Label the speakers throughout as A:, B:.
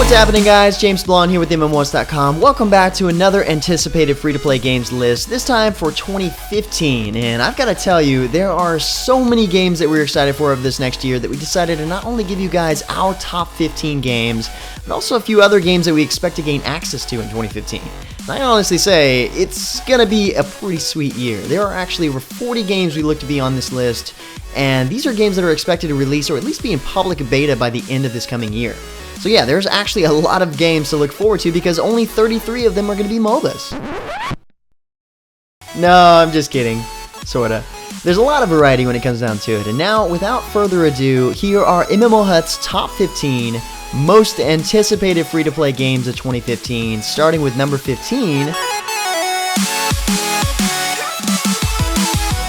A: What's happening, guys? James Blonde here with MMOHuts.com. Welcome back to another anticipated free-to-play games list, this time for 2015. And I've got to tell you, there are so many games that we're excited for of this next year that we decided to not only give you guys our top 15 games, but also a few other games that we expect to gain access to in 2015. And I honestly say, it's going to be a pretty sweet year. There are actually over 40 games we look to be on this list, and these are games that are expected to release or at least be in public beta by the end of this coming year. So yeah, there's actually a lot of games to look forward to because only 33 of them are going to be MOBAs. No, I'm just kidding. Sorta. There's a lot of variety when it comes down to it. And now, without further ado, here are MMOHuts' top 15 most anticipated free-to-play games of 2015, starting with number 15,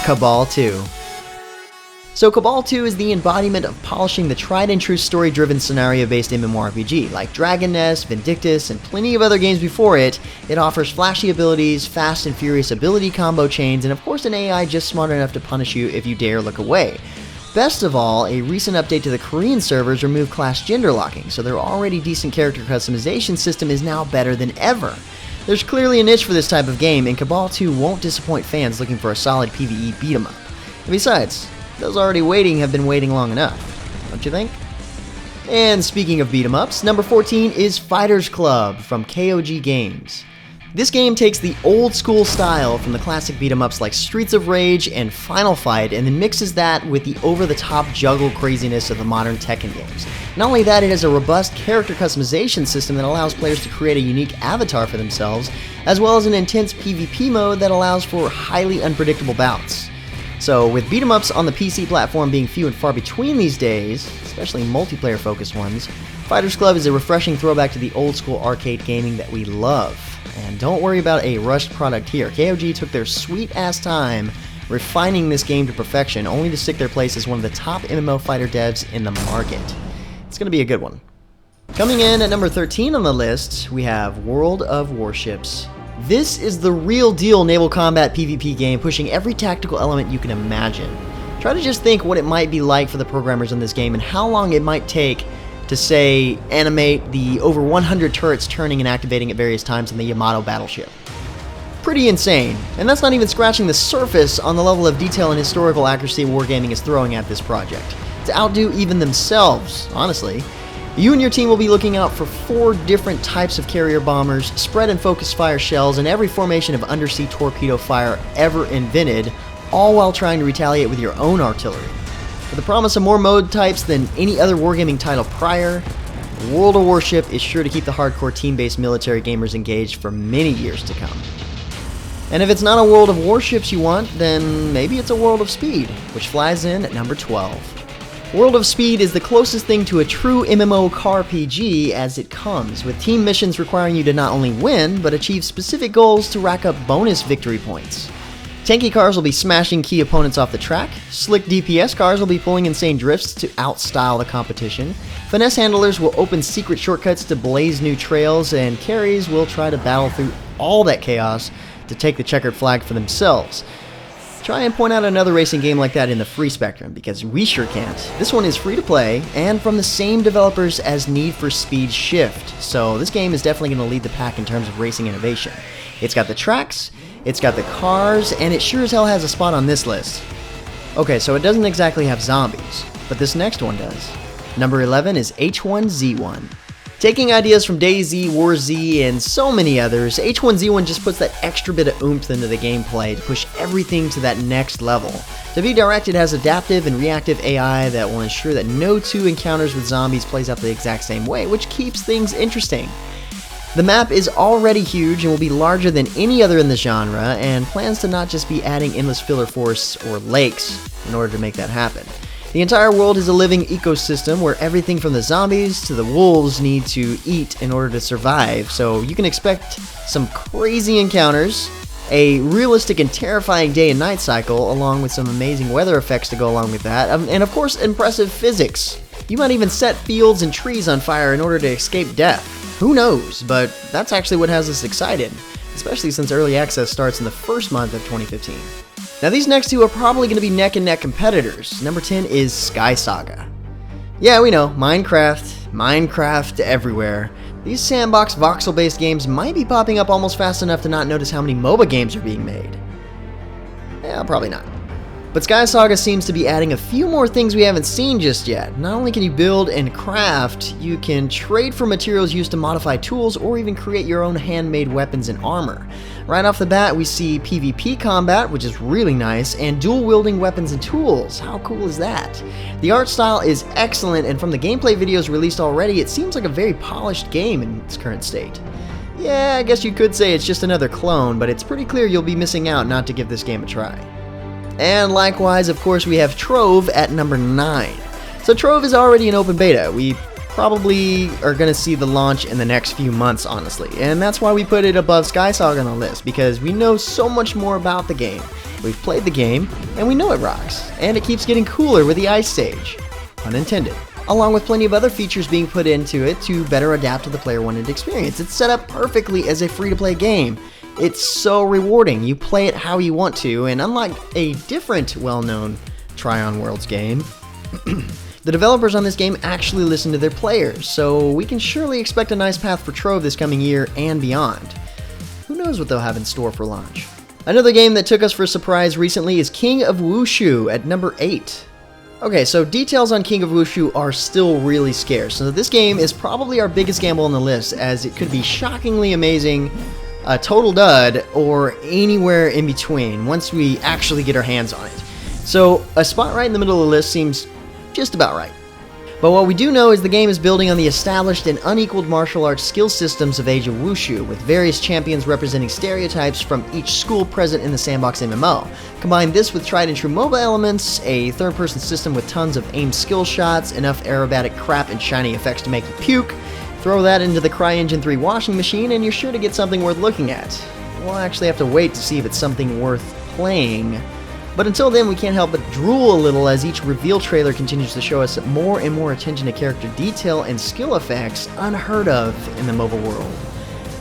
A: Cabal II. So Cabal II is the embodiment of polishing the tried-and-true story-driven scenario-based MMORPG. Like Dragon Nest, Vindictus, and plenty of other games before it, it offers flashy abilities, fast and furious ability combo chains, and of course an AI just smart enough to punish you if you dare look away. Best of all, a recent update to the Korean servers removed class gender locking, so their already decent character customization system is now better than ever. There's clearly a niche for this type of game, and Cabal II won't disappoint fans looking for a solid PvE beat-em-up. And besides, those already waiting have been waiting long enough, don't you think? And speaking of beat-em-ups, number 14 is Fighters Club from KOG Games. This game takes the old school style from the classic beat-em-ups like Streets of Rage and Final Fight and then mixes that with the over-the-top juggle craziness of the modern Tekken games. Not only that, it has a robust character customization system that allows players to create a unique avatar for themselves, as well as an intense PvP mode that allows for highly unpredictable bouts. So, with beat-em-ups on the PC platform being few and far between these days, especially multiplayer-focused ones, Fighters Club is a refreshing throwback to the old-school arcade gaming that we love. And don't worry about a rushed product here. KOG took their sweet-ass time refining this game to perfection, only to stick their place as one of the top MMO fighter devs in the market. It's going to be a good one. Coming in at number 13 on the list, we have World of Warships. This is the real deal naval combat PvP game, pushing every tactical element you can imagine. Try to just think what it might be like for the programmers in this game and how long it might take to, say, animate the over 100 turrets turning and activating at various times on the Yamato battleship. Pretty insane, and that's not even scratching the surface on the level of detail and historical accuracy Wargaming is throwing at this project. To outdo even themselves, honestly. You and your team will be looking out for 4 different types of carrier bombers, spread and focus fire shells, and every formation of undersea torpedo fire ever invented, all while trying to retaliate with your own artillery. With the promise of more mode types than any other Wargaming title prior, World of Warship is sure to keep the hardcore team-based military gamers engaged for many years to come. And if it's not a World of Warships you want, then maybe it's a World of Speed, which flies in at number 12. World of Speed is the closest thing to a true MMORPG as it comes, with team missions requiring you to not only win, but achieve specific goals to rack up bonus victory points. Tanky cars will be smashing key opponents off the track, slick DPS cars will be pulling insane drifts to outstyle the competition, finesse handlers will open secret shortcuts to blaze new trails, and carries will try to battle through all that chaos to take the checkered flag for themselves. Try and point out another racing game like that in the free spectrum, because we sure can't. This one is free to play, and from the same developers as Need for Speed Shift, so this game is definitely going to lead the pack in terms of racing innovation. It's got the tracks, it's got the cars, and it sure as hell has a spot on this list. Okay, so it doesn't exactly have zombies, but this next one does. Number 11 is H1Z1. Taking ideas from DayZ, WarZ, and so many others, H1Z1 just puts that extra bit of oomph into the gameplay to push everything to that next level. To be direct, it has adaptive and reactive AI that will ensure that no 2 encounters with zombies plays out the exact same way, which keeps things interesting. The map is already huge and will be larger than any other in the genre, and plans to not just be adding endless filler forests or lakes in order to make that happen. The entire world is a living ecosystem where everything from the zombies to the wolves need to eat in order to survive, so you can expect some crazy encounters, a realistic and terrifying day and night cycle, along with some amazing weather effects to go along with that, and of course impressive physics. You might even set fields and trees on fire in order to escape death. Who knows, but that's actually what has us excited, especially since early access starts in the first month of 2015. Now these next two are probably going to be neck and neck competitors. Number 10 is Saga. Yeah, we know, Minecraft, Minecraft everywhere. These sandbox voxel-based games might be popping up almost fast enough to not notice how many MOBA games are being made. Yeah, probably not. But Saga seems to be adding a few more things we haven't seen just yet. Not only can you build and craft, you can trade for materials used to modify tools or even create your own handmade weapons and armor. Right off the bat, we see PvP combat, which is really nice, and dual-wielding weapons and tools. How cool is that? The art style is excellent, and from the gameplay videos released already, it seems like a very polished game in its current state. Yeah, I guess you could say it's just another clone, but it's pretty clear you'll be missing out not to give this game a try. And likewise, of course, we have Trove at number 9. So Trove is already in open beta. We probably are going to see the launch in the next few months, honestly. And that's why we put it above Saga on the list, because we know so much more about the game. We've played the game, and we know it rocks. And it keeps getting cooler with the ice stage. Pun intended. Along with plenty of other features being put into it to better adapt to the player-wanted experience. It's set up perfectly as a free-to-play game. It's so rewarding. You play it how you want to, and unlike a different well-known Tryon Worlds game, the developers on this game actually listen to their players, so we can surely expect a nice path for Trove this coming year and beyond. Who knows what they'll have in store for launch. Another game that took us for a surprise recently is King of Wushu at number 8. Okay, so details on King of Wushu are still really scarce, so this game is probably our biggest gamble on the list, as it could be shockingly amazing, a total dud, or anywhere in between once we actually get our hands on it. So a spot right in the middle of the list seems just about right. But what we do know is the game is building on the established and unequaled martial arts skill systems of Age of Wushu, with various champions representing stereotypes from each school present in the sandbox MMO. Combine this with tried and true MOBA elements, a third-person system with tons of aimed skill shots, enough aerobatic crap and shiny effects to make you puke, throw that into the CryEngine 3 washing machine, and you're sure to get something worth looking at. We'll actually have to wait to see if it's something worth playing. But until then, we can't help but drool a little as each reveal trailer continues to show us more and more attention to character detail and skill effects unheard of in the MOBA world.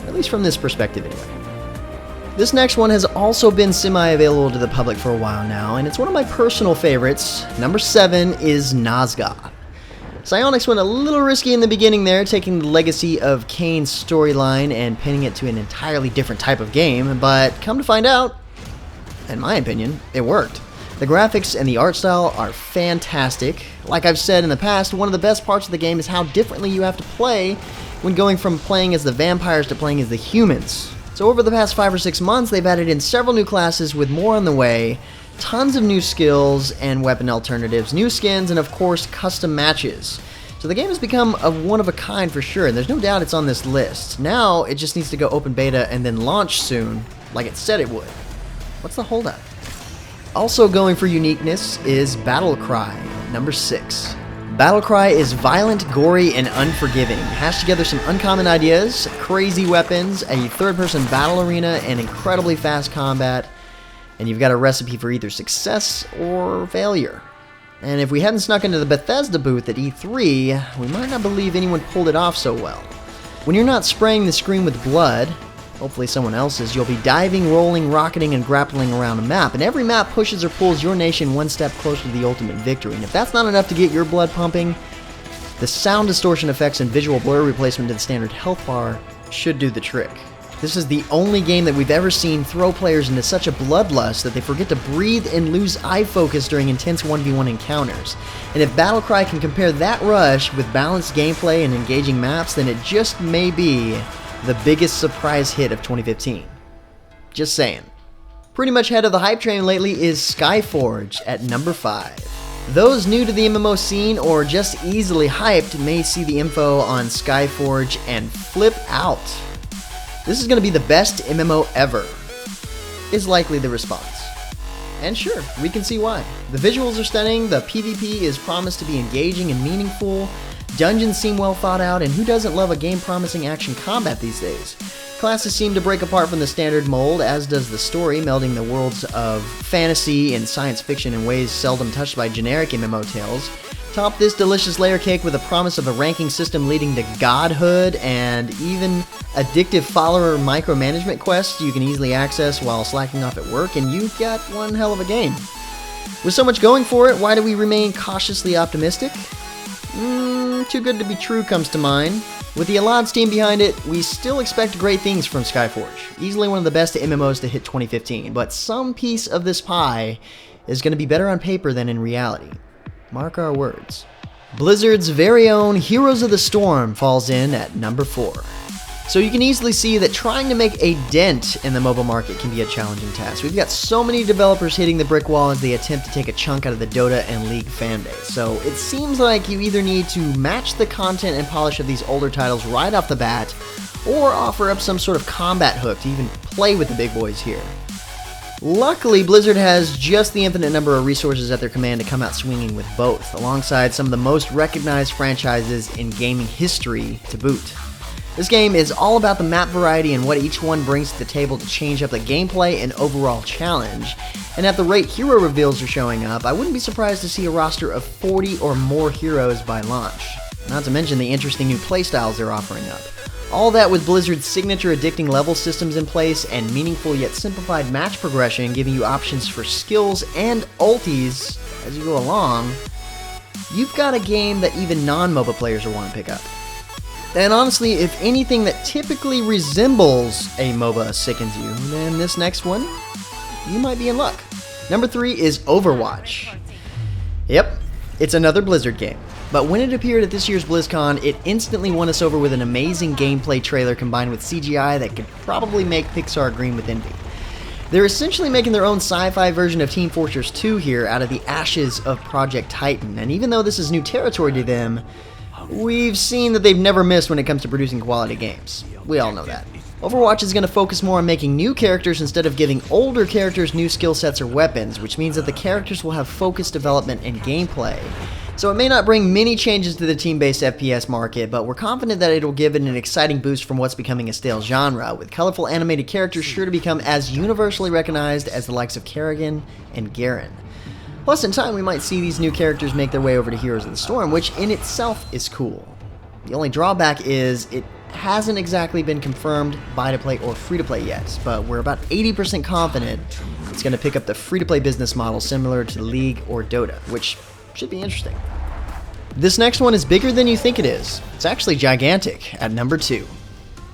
A: At least from this perspective anyway. This next one has also been semi-available to the public for a while now, and it's one of my personal favorites. Number 7 is Nigah. Psyonix went a little risky in the beginning there, taking the legacy of Kane's storyline and pinning it to an entirely different type of game, but come to find out, in my opinion, it worked. The graphics and the art style are fantastic. Like I've said in the past, one of the best parts of the game is how differently you have to play when going from playing as the vampires to playing as the humans. So over the past 5 or 6 months, they've added in several new classes with more on the way, tons of new skills and weapon alternatives, new skins, and of course, custom matches. So the game has become a one-of-a-kind for sure, and there's no doubt it's on this list. Now, it just needs to go open beta and then launch soon, like it said it would. What's the holdup? Also going for uniqueness is Battlecry, number 6. Battlecry is violent, gory, and unforgiving. Hash together some uncommon ideas, crazy weapons, a third-person battle arena, and incredibly fast combat, and you've got a recipe for either success or failure. And if we hadn't snuck into the Bethesda booth at E3, we might not believe anyone pulled it off so well. When you're not spraying the screen with blood, hopefully someone else's, you'll be diving, rolling, rocketing, and grappling around a map, and every map pushes or pulls your nation one step closer to the ultimate victory. And if that's not enough to get your blood pumping, the sound distortion effects and visual blur replacement to the standard health bar should do the trick. This is the only game that we've ever seen throw players into such a bloodlust that they forget to breathe and lose eye focus during intense 1v1 encounters. And if Battlecry can compare that rush with balanced gameplay and engaging maps, then it just may be the biggest surprise hit of 2015. Just saying. Pretty much head of the hype train lately is Skyforge at number 5. Those new to the MMO scene or just easily hyped may see the info on Skyforge and flip out. This is going to be the best MMO ever, is likely the response. And sure, we can see why. The visuals are stunning, the PvP is promised to be engaging and meaningful, dungeons seem well thought out, and who doesn't love a game promising action combat these days? Classes seem to break apart from the standard mold, as does the story, melding the worlds of fantasy and science fiction in ways seldom touched by generic MMO tales. Top this delicious layer cake with a promise of a ranking system leading to godhood and even addictive follower micromanagement quests you can easily access while slacking off at work, and you've got one hell of a game. With so much going for it, why do we remain cautiously optimistic? Too Good to Be True comes to mind. With the Alliance team behind it, we still expect great things from Skyforge. Easily one of the best MMOs to hit 2015, but some piece of this pie is going to be better on paper than in reality. Mark our words. Blizzard's very own Heroes of the Storm falls in at number 4. So you can easily see that trying to make a dent in the mobile market can be a challenging task. We've got so many developers hitting the brick wall as they attempt to take a chunk out of the Dota and League fan base. So it seems like you either need to match the content and polish of these older titles right off the bat, or offer up some sort of combat hook to even play with the big boys here. Luckily, Blizzard has just the infinite number of resources at their command to come out swinging with both, alongside some of the most recognized franchises in gaming history to boot. This game is all about the map variety and what each one brings to the table to change up the gameplay and overall challenge. And at the rate hero reveals are showing up, I wouldn't be surprised to see a roster of 40 or more heroes by launch. Not to mention the interesting new playstyles they're offering up. All that with Blizzard's signature addicting level systems in place and meaningful yet simplified match progression, giving you options for skills and ultis as you go along. You've got a game that even non-MOBA players will want to pick up. And honestly, if anything that typically resembles a MOBA sickens you, then this next one, you might be in luck. Number 3 is Overwatch. Yep, it's another Blizzard game. But when it appeared at this year's BlizzCon, it instantly won us over with an amazing gameplay trailer combined with CGI that could probably make Pixar green with envy. They're essentially making their own sci-fi version of Team Fortress 2 here out of the ashes of Project Titan, and even though this is new territory to them, we've seen that they've never missed when it comes to producing quality games. We all know that. Overwatch is going to focus more on making new characters instead of giving older characters new skill sets or weapons, which means that the characters will have focused development and gameplay. So it may not bring many changes to the team-based FPS market, but we're confident that it'll give it an exciting boost from what's becoming a stale genre, with colorful animated characters sure to become as universally recognized as the likes of Kerrigan and Garen. Plus, in time, we might see these new characters make their way over to Heroes of the Storm, which in itself is cool. The only drawback is it hasn't exactly been confirmed buy-to-play or free-to-play yet, but we're about 80% confident it's going to pick up the free-to-play business model similar to League or Dota, which should be interesting. This next one is bigger than you think it is. It's actually gigantic at number 2.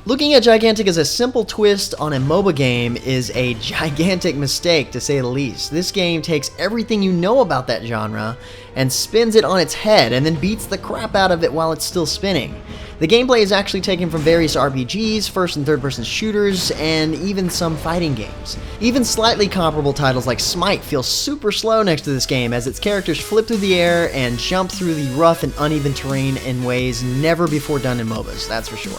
A: Looking at Gigantic as a simple twist on a MOBA game is a gigantic mistake, to say the least. This game takes everything you know about that genre and spins it on its head and then beats the crap out of it while it's still spinning. The gameplay is actually taken from various RPGs, first and third person shooters, and even some fighting games. Even slightly comparable titles like Smite feel super slow next to this game as its characters flip through the air and jump through the rough and uneven terrain in ways never before done in MOBAs, that's for sure.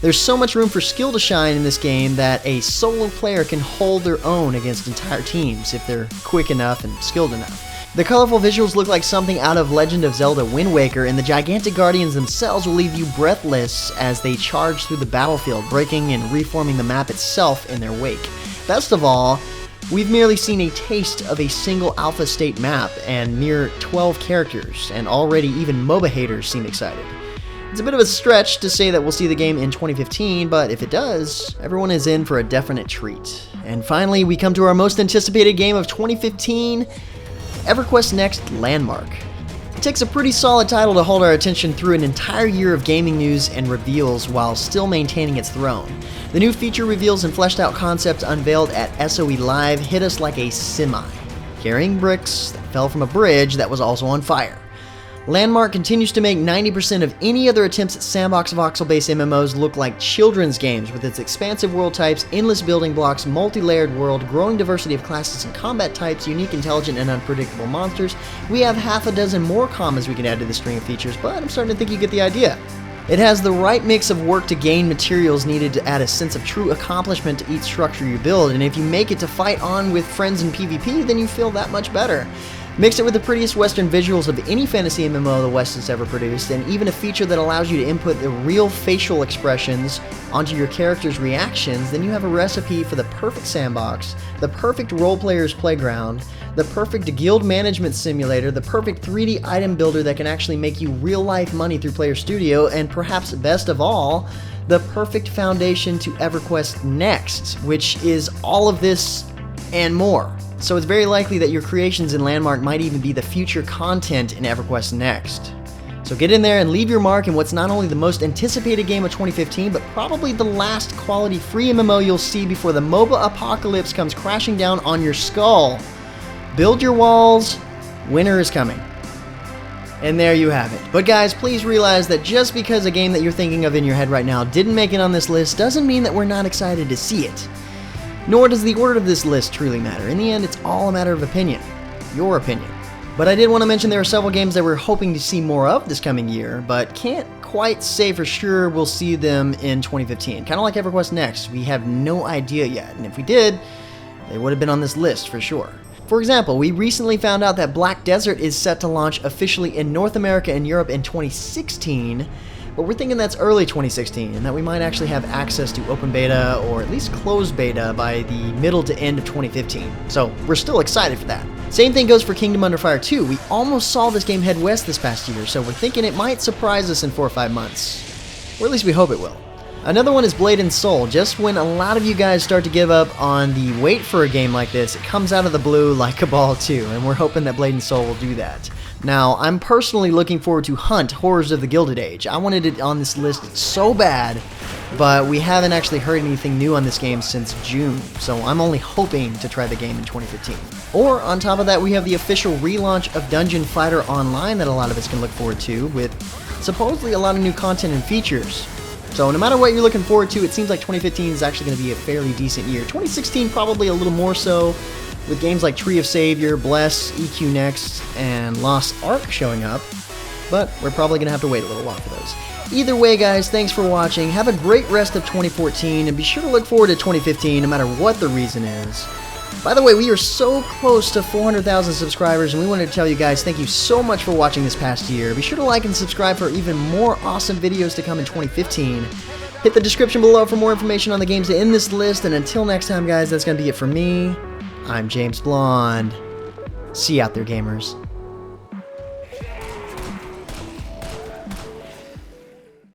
A: There's so much room for skill to shine in this game that a solo player can hold their own against entire teams if they're quick enough and skilled enough. The colorful visuals look like something out of Legend of Zelda Wind Waker, and the gigantic guardians themselves will leave you breathless as they charge through the battlefield, breaking and reforming the map itself in their wake. Best of all, we've merely seen a taste of a single alpha state map and mere 12 characters, and already even MOBA haters seem excited. It's a bit of a stretch to say that we'll see the game in 2015, but if it does, everyone is in for a definite treat. And finally, we come to our most anticipated game of 2015, EverQuest Next Landmark. It takes a pretty solid title to hold our attention through an entire year of gaming news and reveals while still maintaining its throne. The new feature reveals and fleshed out concepts unveiled at SOE Live hit us like a semi, carrying bricks that fell from a bridge that was also on fire. Landmark continues to make 90% of any other attempts at sandbox voxel-based MMOs look like children's games, with its expansive world types, endless building blocks, multi-layered world, growing diversity of classes and combat types, unique, intelligent, and unpredictable monsters. We have half a dozen more commas we can add to the string of features, but I'm starting to think you get the idea. It has the right mix of work to gain materials needed to add a sense of true accomplishment to each structure you build, and if you make it to fight on with friends in PvP, then you feel that much better. Mix it with the prettiest Western visuals of any fantasy MMO the West has ever produced, and even a feature that allows you to input the real facial expressions onto your character's reactions, then you have a recipe for the perfect sandbox, the perfect role player's playground, the perfect guild management simulator, the perfect 3D item builder that can actually make you real-life money through Player Studio, and perhaps best of all, the perfect foundation to EverQuest Next, which is all of this and more. So it's very likely that your creations in Landmark might even be the future content in EverQuest Next. So get in there and leave your mark in what's not only the most anticipated game of 2015, but probably the last quality free MMO you'll see before the MOBA apocalypse comes crashing down on your skull. Build your walls, winter is coming. And there you have it. But guys, please realize that just because a game that you're thinking of in your head right now didn't make it on this list doesn't mean that we're not excited to see it. Nor does the order of this list truly matter. In the end, it's all a matter of opinion. Your opinion. But I did want to mention there are several games that we're hoping to see more of this coming year, but can't quite say for sure we'll see them in 2015. Kind of like EverQuest Next, we have no idea yet, and if we did, they would have been on this list for sure. For example, we recently found out that Black Desert is set to launch officially in North America and Europe in 2016, but we're thinking that's early 2016, and that we might actually have access to open beta, or at least closed beta, by the middle to end of 2015. So we're still excited for that. Same thing goes for Kingdom Under Fire 2. We almost saw this game head west this past year, so we're thinking it might surprise us in 4 or 5 months. Or at least we hope it will. Another one is Blade and Soul. Just when a lot of you guys start to give up on the wait for a game like this, it comes out of the blue like Cabal II, and we're hoping that Blade and Soul will do that. Now, I'm personally looking forward to Hunt, Horrors of the Gilded Age. I wanted it on this list so bad, but we haven't actually heard anything new on this game since June, so I'm only hoping to try the game in 2015. Or, on top of that, we have the official relaunch of Dungeon Fighter Online that a lot of us can look forward to, with supposedly a lot of new content and features. So no matter what you're looking forward to, it seems like 2015 is actually going to be a fairly decent year. 2016 probably a little more so, with games like Tree of Savior, Bless, EQ Next, and Lost Ark showing up, but we're probably going to have to wait a little while for those. Either way, guys, thanks for watching. Have a great rest of 2014, and be sure to look forward to 2015 no matter what the reason is. By the way, we are so close to 400,000 subscribers, and we wanted to tell you guys thank you so much for watching this past year. Be sure to like and subscribe for even more awesome videos to come in 2015. Hit the description below for more information on the games in this list, and until next time, guys, that's going to be it for me. I'm James Blonde. See you out there, gamers.